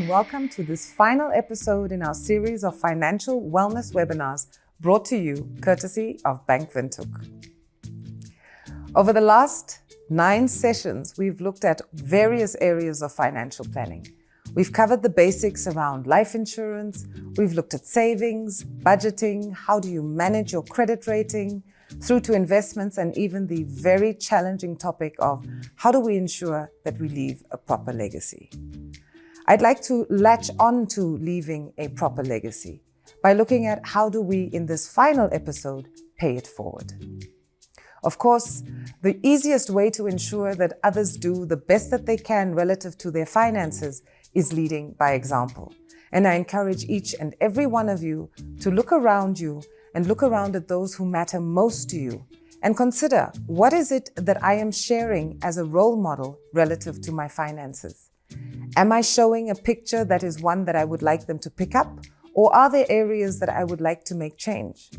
and welcome to this final episode in our series of financial wellness webinars brought to you courtesy of Bank Windhoek. Over the last 9 sessions, we've looked at various areas of financial planning. We've covered the basics around life insurance, we've looked at savings, budgeting, how do you manage your credit rating, through to investments, and even the very challenging topic of how do we ensure that we leave a proper legacy. I'd like to latch on to leaving a proper legacy by looking at how do we, in this final episode, pay it forward. Of course, the easiest way to ensure that others do the best that they can relative to their finances is leading by example. And I encourage each and every one of you to look around you and look around at those who matter most to you and consider, what is it that I am sharing as a role model relative to my finances? Am I showing a picture that is one that I would like them to pick up, or are there areas that I would like to make change?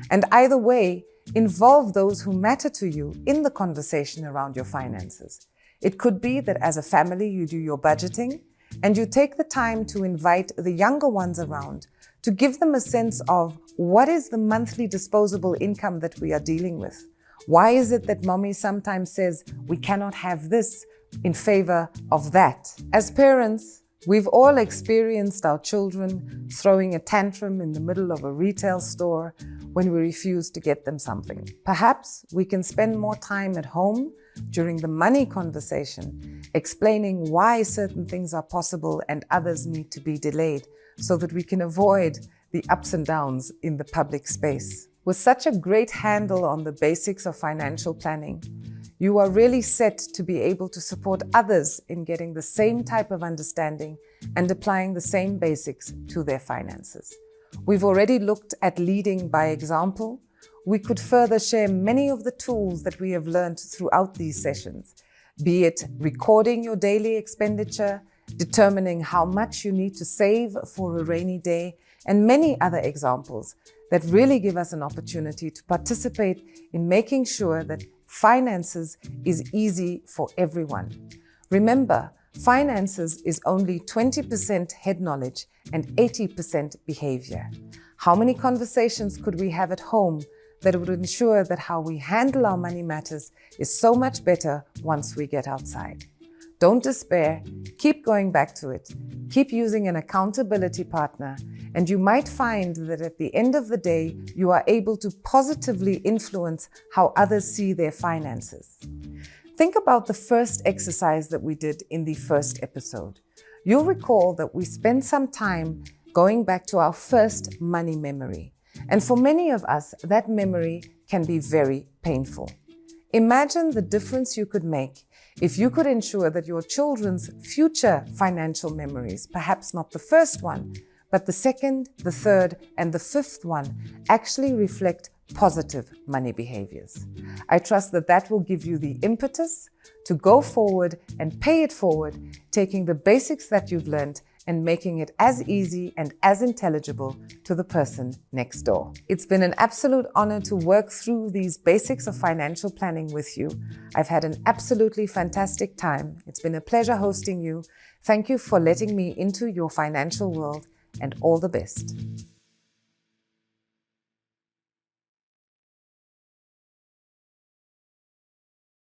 And either way, involve those who matter to you in the conversation around your finances. It could be that as a family you do your budgeting and you take the time to invite the younger ones around to give them a sense of what is the monthly disposable income that we are dealing with. Why is it that mommy sometimes says we cannot have this in favor of that? As parents, we've all experienced our children throwing a tantrum in the middle of a retail store when we refuse to get them something. Perhaps we can spend more time at home during the money conversation, explaining why certain things are possible and others need to be delayed so that we can avoid the ups and downs in the public space. With such a great handle on the basics of financial planning, you are really set to be able to support others in getting the same type of understanding and applying the same basics to their finances. We've already looked at leading by example. We could further share many of the tools that we have learned throughout these sessions, be it recording your daily expenditure, determining how much you need to save for a rainy day, and many other examples that really give us an opportunity to participate in making sure that finances is easy for everyone. Remember, finances is only 20% head knowledge and 80% behavior. How many conversations could we have at home that would ensure that how we handle our money matters is so much better once we get outside? Don't despair, keep going back to it, keep using an accountability partner, and you might find that at the end of the day, you are able to positively influence how others see their finances. Think about the first exercise that we did in the first episode. You'll recall that we spent some time going back to our first money memory. And for many of us, that memory can be very painful. Imagine the difference you could make if you could ensure that your children's future financial memories, perhaps not the first one, but the second, the third, and the fifth one actually reflect positive money behaviors. I trust that that will give you the impetus to go forward and pay it forward, taking the basics that you've learned and making it as easy and as intelligible to the person next door. It's been an absolute honor to work through these basics of financial planning with you. I've had an absolutely fantastic time. It's been a pleasure hosting you. Thank you for letting me into your financial world, and all the best.